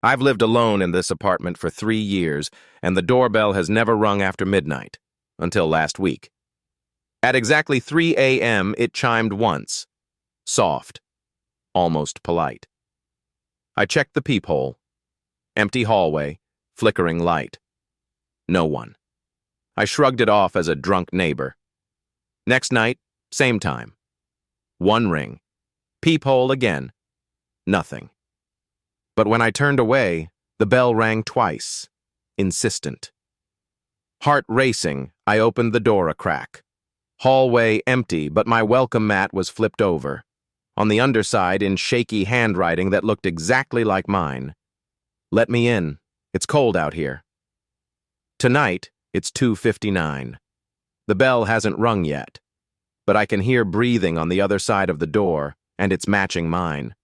I've lived alone in this apartment for 3 years, and the doorbell has never rung after midnight, until last week. At exactly 3 a.m., it chimed once. Soft, almost polite. I checked the peephole. Empty hallway, flickering light. No one. I shrugged it off as a drunk neighbor. Next night, same time. One ring. Peephole again. Nothing. But when I turned away, the bell rang twice. Insistent. Heart racing, I opened the door a crack. Hallway empty, but my welcome mat was flipped over. On the underside, in shaky handwriting that looked exactly like mine. Let me in. It's cold out here. Tonight, it's 2:59. The bell hasn't rung yet, but I can hear breathing on the other side of the door, and it's matching mine.